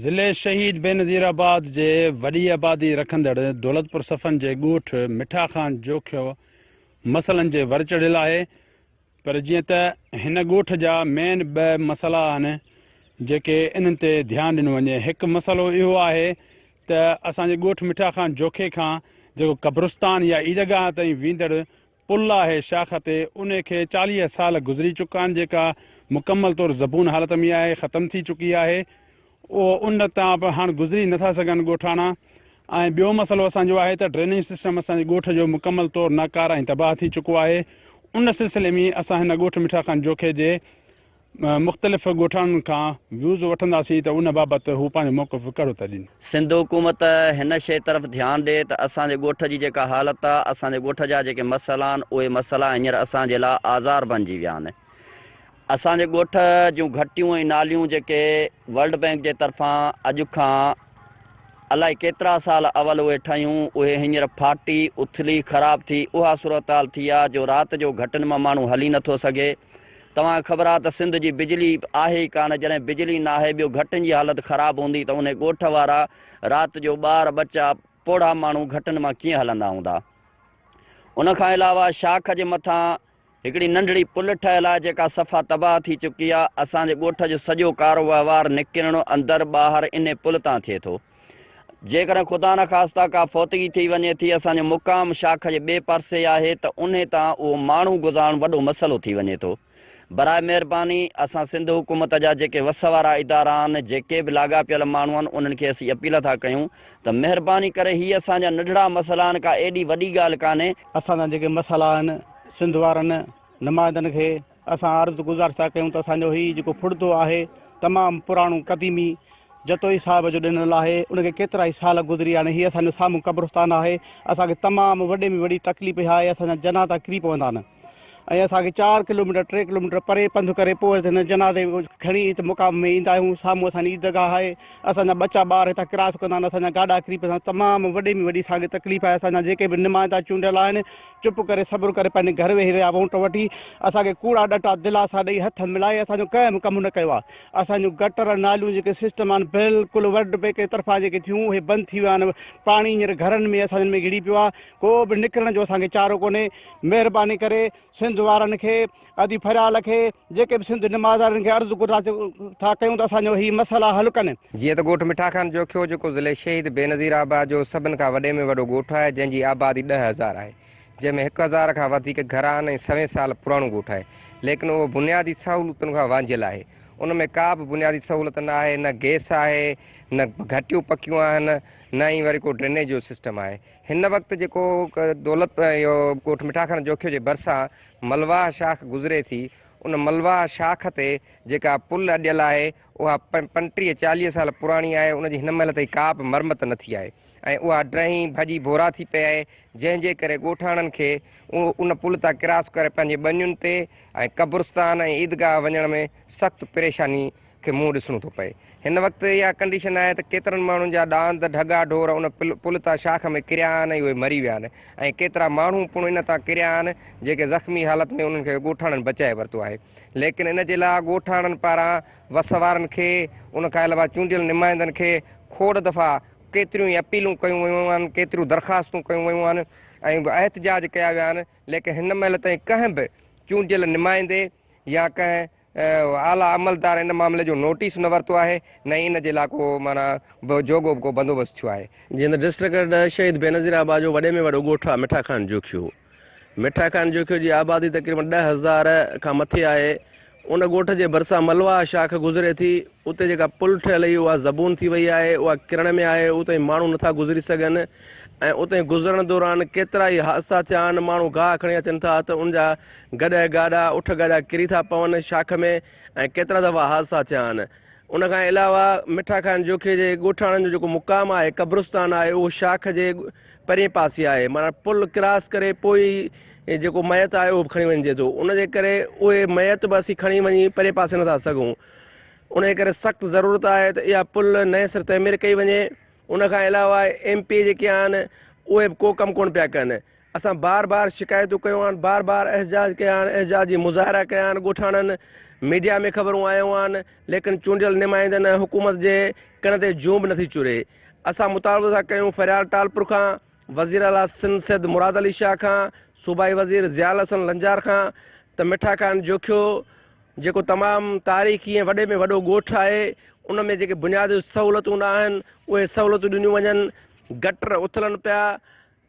ज़िले शहीद बेनज़ीराबाद जे वॾी आबादी रखंदड़ दौलतपुर सफ़न जे ॻोठ मिठा ख़ान जोखियो मसइलनि जे वर चढ़ियल आहे। पर जीअं त हिन ॻोठ जा मेन ॿ मसइला आहिनि जेके इन्हनि ते ध्यानु ॾिनो वञे। हिकु मसइलो इहो आहे त असांजे ॻोठ मिठा ख़ान जोखे खां जेको कब्रिस्तान या ईदगाह ताईं वेंदड़ पुल आहे शाख ते, उन खे 40 साल गुज़री चुका आहिनि, जेका मुकमल तौरु ज़बून हालत में आहे, ख़तमु थी चुकी आहे। उहो उन तां बि हाणे गुज़री नथा सघनि ॻोठाणा। ऐं ॿियो मसइलो असांजो आहे त ड्रेनेज सिस्टम असांजे ॻोठ जो मुकमल तौरु नाकार ऐं तबाह थी चुको आहे। उन सिलसिले में असां हिन ॻोठ मिठा ख़ान जोखे जे मुख़्तलिफ़ ॻोठाणनि खां व्यूज़ वठंदासीं त उन बाबति हू पंहिंजो मौक़िफ़ कहिड़ो था ॾियनि। सिंध हुकूमत हिन शइ तरफ़ ध्यानु ॾिए त असांजे ॻोठ जी जेका हालत आहे, असांजे ॻोठ जा जेके मसइला आहिनि, उहे मसइला हींअर असांजे लाइ आज़ार बणिजी विया आहिनि। असांजे ॻोठ जूं घटियूं ऐं नालियूं जेके वर्ल्ड बैंक जे तरफ़ां अॼु खां अलाए केतिरा साल अवल उहे ठहियूं, उहे हींअर फाटी उथली ख़राबु थी उहा सूरत हाल थी आहे जो राति जो घटनि मां माण्हू हली नथो सघे। तव्हांखे ख़बर आहे त सिंध जी बिजली आहे ई कान। जॾहिं बिजली न आहे, ॿियो घटनि जी हालत ख़राबु हूंदी त उन ॻोठ वारा राति जो ॿार बच्चा पोड़ा माण्हू घटनि मां कीअं हलंदा हूंदा। उनखां अलावा शाख जे मथां हिकिड़ी नंढड़ी पुल ठहियल आहे जेका सफ़ा तबाह थी चुकी आहे। असांजे ॻोठ जो सॼो कारोबार निकिरणो अंदरि ॿाहिरि इन पुल तां थिए थो। जेकॾहिं ख़ुदा न ख़ास्ता का फ़ौतगी थी वञे थी, असांजो मुक़ाम शाख जे ॿिए पासे आहे, त उन तां उहो माण्हू गुज़ारणु वॾो मसइलो थी वञे थो। बराए महिरबानी असां सिंध हुकूमत जा जेके वस वारा इदारा आहिनि, जेके बि लाॻापियल माण्हू आहिनि, उन्हनि खे असीं अपील था कयूं त महिरबानी करे हीअ असांजा नंढड़ा मसइला आहिनि, का एॾी वॾी ॻाल्हि कान्हे। असांजा जेके मसइला आहिनि सिंध वारनि नुमाइंदनि खे असां अर्ज़ु गुज़ारिश था कयूं त असांजो हीउ जेको फुड़तो आहे तमामु पुराणो क़दीमी जतोई साहिब जो ॾिनल आहे, उनखे केतिरा ई साल गुज़री आहिनि। हीअ असांजो साम्हूं क़ब्रिस्तान आहे। असांखे तमामु वॾे में वॾी तकलीफ़ आहे, असांजा जनाज़ा किरी पवंदा आहिनि ऐं असांखे 4 किलोमीटर 3 किलोमीटर परे पंधु करे पोइ हिन जनाज़े खणी हिते मुक़ाम में ईंदा आहियूं। साम्हूं असांजी ईदगाह आहे, असांजा बच्चा ॿार हितां क्रॉस कंदा आहिनि, असांजा गाॾा किरी पवंदा आहिनि। तमामु वॾे में वॾी असांखे तकलीफ़ आहे। असांजा जेके बि नुमाइंदा चूंडियल आहिनि, चुप करे सब्र करे पंहिंजे घर वेही रहिया वोट वठी असांखे कूड़ा ॾटा दिलासा ॾेई हथ मिलाए असांजो कंहिं बि कमु न कयो आहे। असांजूं गटर नालियूं जेके सिस्टम आहिनि बिल्कुलु वर्ल्ड बैंक जे तरफ़ां जेके थियूं उहे बंदि थी विया आहिनि। पाणी हींअर घरनि में असांजे में घिरी पियो आहे, को बि निकिरण जो असांखे चारो कोन्हे। महिरबानी करे सिंध वारनि खे अदी फरियाल खे जेके बि सिंध निमाज़ारनि खे अर्ज़ु गुज़ारिश था कयूं त असांजो हीउ मसइला हल कनि। जीअं त ॻोठ मिठा ख़ान जोखियो जेको ज़िले शहीद बेनज़ीराबाद जो सभिनि खां वॾे में वॾो ॻोठ आहे, जंहिंजी आबादी 10,000 आहे, जंहिंमें 1,000 खां वधीक घर आहिनि ऐं 100 साल पुराणो ॻोठ आहे। लेकिन उहो बुनियादी सहूलियतुनि खां वांझियल आहे। उन में का बि बुनियादी सहूलियत न आहे, न गैस आहे, न घटियूं पकियूं आहिनि, न ई वरी को ड्रेनेज जो सिस्टम आहे। हिन वक़्तु जेको दौलत इहो ॻोठ मिठा ख़ान जोखियो जे भरिसां मलवाह शाख गुज़रे थी, उन मलवाह शाख ते जेका पुल अॾियल आहे उहा 35-40 साल पुराणी आहे। उनजी हिन महिल ताईं का बि मरमत न थी आहे ऐं उहा ड्रही भॼी बोरा थी पई आहे, जंहिंजे करे ॻोठाणनि खे उन पुल तां क्रॉस करे पंहिंजे ॿनियुनि ते ऐं कब्रिस्तान ऐं ईदगाह वञण में सख़्तु परेशानी खे मुंहुं ॾिसणो थो पए। हिन वक़्तु इहा कंडीशन आहे त केतिरनि माण्हुनि जा ॾांद ढगा ढोर उन पुल तां शाख में किरिया आहिनि, उहे मरी विया आहिनि ऐं केतिरा माण्हू पिणु इन तां किरिया आहिनि जेके ज़ख़्मी हालत में उन्हनि खे ॻोठाणनि बचाए वरितो आहे। लेकिन इन जे लाइ ॻोठाणनि पारां वस वारनि खे, उनखां अलावा चूंडियल नुमाइंदनि खे खोड़ दफ़ा केतिरियूं ई अपीलूं कयूं वयूं आहिनि, केतिरियूं दरख़्वास्तूं कयूं वयूं आहिनि ऐं एहतजाज कया विया आहिनि। लेकिन हिन महिल ताईं कंहिं बि चूंडियल नुमाइंदे या कंहिं आला अमलदार इन मामले जो नोटिस न वरितो आहे, न इन जे लाइ को माना जोॻो को बंदोबस्तु थियो आहे। जीअं त डिस्ट्रिक्ट शहीद बेनज़ीराबाद जो वॾे में वॾो ॻोठ आहे मिठा ख़ान जोखियो। मिठा ख़ान जोखियो जी आबादी तक़रीबन 10,000 खां मथे आहे। उन ॻोठ जे भरिसां मलवाह शाख गुज़रे थी। उते जेका पुल ठहियल हुई उहा ज़बून थी वई आहे, उहा किरण में आहे, उते माण्हू नथा गुज़री सघनि ऐं उते गुज़रण दौरान केतिरा ई हादसा थिया आहिनि। माण्हू गाह खणी अचनि था त उनजा गॾ गाॾा उठ गाॾा किरी था पवनि शाख में ऐं केतिरा दफ़ा हादसा थिया आहिनि। उनखां अलावा मिठा ख़ान जोखे जे ॻोठाणनि जो जेको मुक़ाम आहे कब्रिस्तान आहे, उहो शाख जे परे पासे आहे। माना पुल क्रॉस करे पोइ जेको मयत आहे उहो बि खणी वञिजे थो। उनजे करे उहे मयत बि असीं खणी वञी परे पासे नथा सघूं। उनजे करे सख़्तु ज़रूरत आहे त इहा पुल नए सिर तइमीर कई वञे। उनखां अलावा MP जेके आहिनि उहे बि को कमु कोन पिया कनि। असां बार बार शिकायतूं कयूं आहिनि, बार बार एहजाज कया आहिनि, एहजाज जी मुज़ाहिरा कया आहिनि ॻोठाणनि, मीडिया में ख़बरूं आयूं आहिनि, लेकिन चूंडियल नुमाइंदनि हुकूमत जे कन ते जूं बि नथी चुरे। असां मुतालबो था कयूं फरियाल टालपुर खां, वज़ीर आला सिंध सैद मुराद अली शाह खां, सूबाई वज़ीर ज़ियाल हसन लंजार खां त मिठा खान जोखियो जेको तमामु तारीख़ी ऐं वॾे में वॾो ॻोठु आहे उन में जेके बुनियादी सहूलियतूं न आहिनि उहे सहूलियतूं ॾिनियूं वञनि। गटर उथलनि पिया,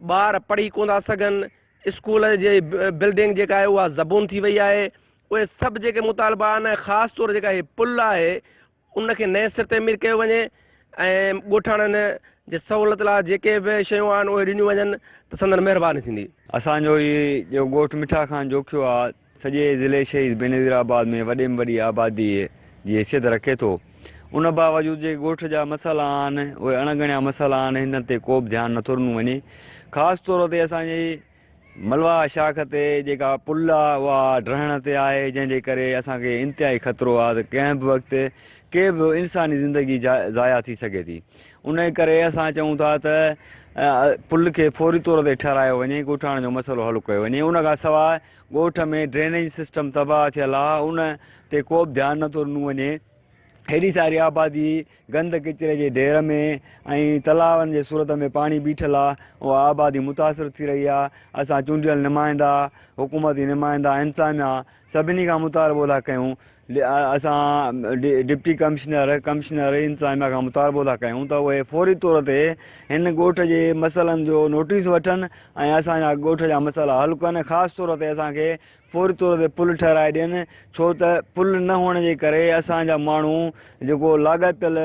ॿार पढ़ी कोन था सघनि, स्कूल जी बिल्डिंग जेका आहे उहा ज़बून थी वई आहे। उहे सभु जेके मुतालबा आहिनि, ख़ासि तौरु जेका हीअ पुल आहे उनखे नए सिर तामीर कयो वञे ऐं ॻोठाणनि जे सहूलियत लाइ जेके बि शयूं आहिनि उहे ॾिनियूं वञनि त संदन महिरबानी थींदी। असांजो इहो जो ॻोठु मिठा खान जोखियो आहे सॼे ज़िले शहीद बेनज़ीराबाद में वॾे में वॾी आबादी जी हैसियत रखे थो। उन बावजूदि जे ॻोठ जा मसाइला आहिनि उहे अणगणिया मसाइला आहिनि, हिन ते को बि ध्यानु नथो ॾिनो वञे। ख़ासि तौर ते असांजी मलवा शाख ते जेका पुल आहे उहा ड्रहण ते आहे, जंहिंजे करे असांखे इंतिहाई ख़तरो आहे त कंहिं बि वक़्तु के बि इंसानी ज़िंदगी ज़ाया थी सघे थी। उन करे असां चऊं था त पुल खे फौरी तौर ते ठारायो वञे, ॻोठाण जो मसइलो हल कयो वञे। उन खां सवाइ ॻोठ में ड्रेनेज सिस्टम तबाह थियल आहे, उन ते को बि ध्यानु नथो ॾिनो वञे। हेॾी सारी आबादी गंद किचिरे जे ढेर में ऐं तलावनि जे सूरत में पाणी बीठल आहे, उहा आबादी मुतासिर थी रही आहे। असां चूंडियल नुमाइंदा, हुकूमती नुमाइंदा, इंसानिया सभिनी खां मुतालबो था कयूं, असां डिप्टी कमिश्नर इंतिज़ामिया खां मुतालबो था कयूं त उहे फौरी तौर ते हिन ॻोठ जे मसइलनि जो नोटिस वठनि ऐं असांजा ॻोठ जा मसइला हल कनि। ख़ासि तौर ते असांखे फौरी तौर ते पुल ठाराए ॾियनि, छो त पुल न हुअण जे करे असांजा माण्हू जेको लाॻापियल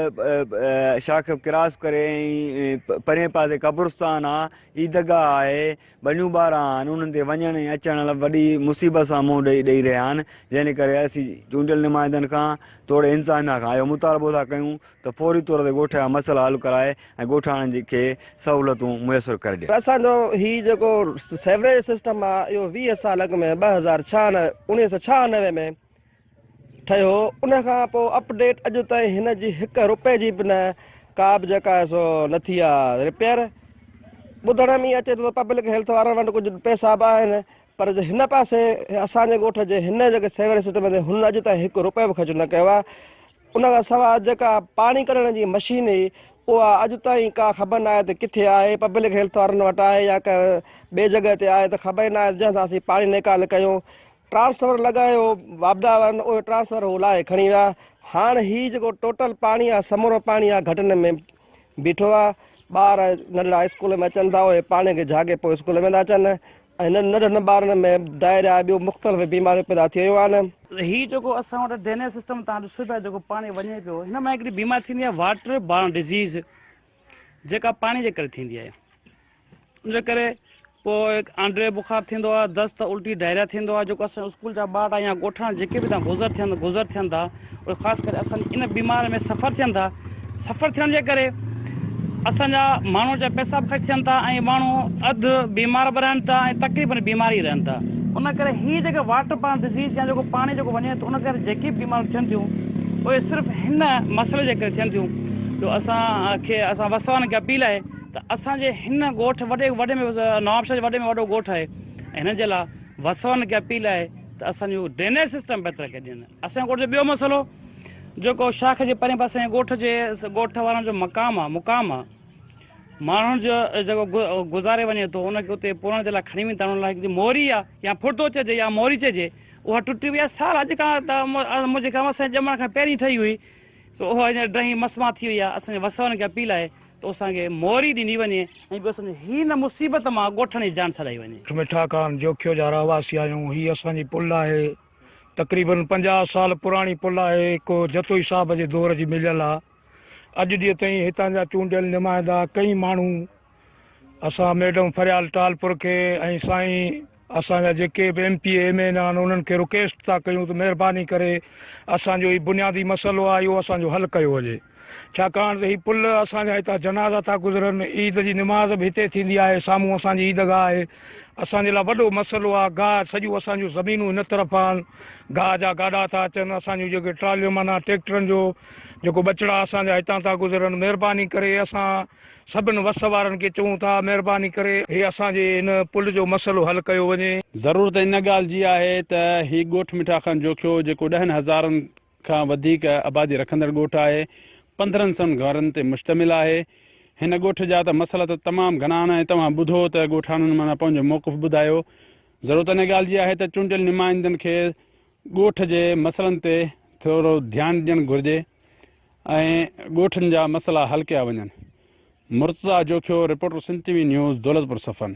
शाख क्रॉस करे ऐं परे पासे कब्रिस्तान आहे, ईदगाह आहे, बनियूं ॿार आहिनि, उन्हनि ते वञण ऐं अचण लाइ वॾी मुसीबत सां मुंहुं ॾेई रहिया आहिनि। जंहिंजे करे असीं चूंडियल नुमाइंदनि खां तोड़े इंसानिया खां इहो मुतालबो था कयूं त फौरी तौर ते ॻोठ जा मसइला हल कराए ऐं ॻोठाणनि खे सहूलियतूं मुयसरु करे ॾियनि। असांजो हीउ जेको सेवरेज सिस्टम आहे इहो 20 साल अॻु में 1996 में ठहियो। उन खां पोइ अपडेट अॼु ताईं हिन जी 1 रुपए जी बि न का बि जेका आहे सो न थी आहे रिपेयर। ॿुधण में अचे थो त पब्लिक हेल्थ वारनि वटि कुझु पैसा बि आहिनि, पर हिन पासे असांजे ॻोठ जे हिन जेके सेवरेज सिस्टम ते हुन अॼु ताईं 1 रुपए बि ख़र्चु न कयो आहे। उन खां सवाइ जेका पाणी कढण जी मशीन हुई उहा अॼु ताईं का ख़बर न आहे त किथे आहे, पब्लिक हेल्थ वारनि वटि आहे या का ॿिए जॻह ते आहे त ख़बर न आहे, जंहिंसां असीं पाणी निकाल कयूं। ट्रांसफर लॻायो वापदा वारनि, उहे ट्रांसफर उहो लाहे खणी विया। हाणे हीउ जेको टोटल पाणी आहे, समूरो पाणी आहे, घटनि में बीठो आहे। ॿार नंढड़ा स्कूल में अचनि था, उहे पाणी खे जागे पोइ स्कूल में था अचनि ऐं नंढनि ॿारनि में डायरिया ॿियूं मुख़्तलिफ़ बीमारियूं पैदा थी वियूं आहिनि। हीउ जेको असां वटि ड्रेनेज सिस्टम तव्हां ॾिसो पिया जेको पाणी वञे पियो, हिन मां हिकिड़ी बीमारी थींदी आहे वाटर बॉर्न डिज़ीज़, जेका पाणी जे करे थींदी आहे। उनजे करे पोइ आंड्रे बुखार थींदो आहे, दस्त, उल्टी, डायरिया थींदो आहे। जेको असां स्कूल जा ॿार या ॻोठाणा जेके बि तव्हां गुज़र थियनि था उहे ख़ासि करे असांजी इन बीमारी में सफ़र थियनि था। सफ़र थियण जे करे असांजा माण्हू जा पैसा बि ख़र्च थियनि था ऐं माण्हू अधु बीमार बि रहनि था ऐं तकलीफ़ बीमारी रहनि था। उन करे हीअ जेके वाटर बॉर्न डिज़ीज़ या जेको पाणी जेको वञे थो, उन करे जेकी बि बीमारियूं थियनि थियूं उहे सिर्फ़ु हिन मसइले जे करे थियनि थियूं। जो असां वसवान खे अपील आहे त असांजे हिन ॻोठ वॾे में नवाबशाह जे वॾे में वॾो ॻोठु आहे, हिन जे लाइ वसवान खे अपील आहे त असांजो ड्रेनेज सिस्टम बहितर करे ॾियनि। असांजे ॻोठ जो ॿियो मसइलो जेको शाख जे परे पासे ॻोठ वारनि जो मुक़ाम आहे, माण्हुनि जो जेको गुज़ारे वञे थो उनखे उते पहुचण जे लाइ खणी वञनि था। उन लाइ हिकिड़ी मोरी आहे या फुर्तो चइजे या मोरी चइजे, उहा टुटी वई आहे साल अॼु खां त मुंहिंजे कम असांजे ॼमण खां पहिरीं ठही हुई, सो उहा हींअर ड्रही मसमा थी वई आहे। असांजे वसवनि खे अपील आहे त असांखे मोरी ॾिनी वञे ऐं ॿियो असांजे हीअ न मुसीबत मां ॻोठनि जी जान छॾाई वञे। मिठा खान जोखियो जा रहवासी आहियूं। हीअ असांजी पुल आहे, तक़रीबन 50 साल पुराणी पुल आहे, को जतोई साहब जे दौर जी मिलियल आहे। अॼु ॾींहं ताईं हितां जा चूंडियल नुमाइंदा कई माण्हू असां मैडम फरियाल टालपुर खे ऐं साईं असांजा जेके बि MP MN आहिनि उन्हनि खे रिक्वेस्ट था कयूं त महिरबानी करे असांजो ही बुनियादी मसइलो आहे इहो असांजो हल कयो वञे। छाकाणि त हीउ पुल असांजा हितां जनाज़ा था गुज़रनि, ईद जी निमाज़ बि हिते थींदी आहे, साम्हूं असांजी ईदगाह आहे। असांजे लाइ वॾो मसइलो आहे। गाह सॼियूं असांजूं ज़मीनूं हिन तरफ़ आहिनि, गाह जा गाॾा था अचनि, असांजूं जेके ट्रालियूं माना ट्रैक्टरनि जो जेको बचिड़ा असांजा हितां था गुज़रनि। महिरबानी करे असां सभिनि वस वारनि खे चऊं था महिरबानी करे हे असांजे हिन पुल जो मसइलो हल कयो वञे। ज़रूरत इन ॻाल्हि जी आहे त हीउ ॻोठु मिठा खान जोखियो जेको 10,000 खां वधीक आबादी रखंदड़ ॻोठु आहे, 1500 घरनि ते मुश्तमिल आहे। हिन ॻोठ जा त मसइला त तमामु घणा आहिनि ऐं तव्हां ॿुधो त ॻोठाणनि माना पंहिंजो मौक़िफ़ ॿुधायो। ज़रूरत इन ॻाल्हि जी आहे त चूंडियल नुमाइंदनि खे ॻोठ जे मसइलनि ते थोरो ध्यानु ॾियणु घुरिजे ऐं ॻोठनि जा मसइला हल कया वञनि। Murtaza Jokhio, reporter Sindh TV news, Daulatpur सफ़न।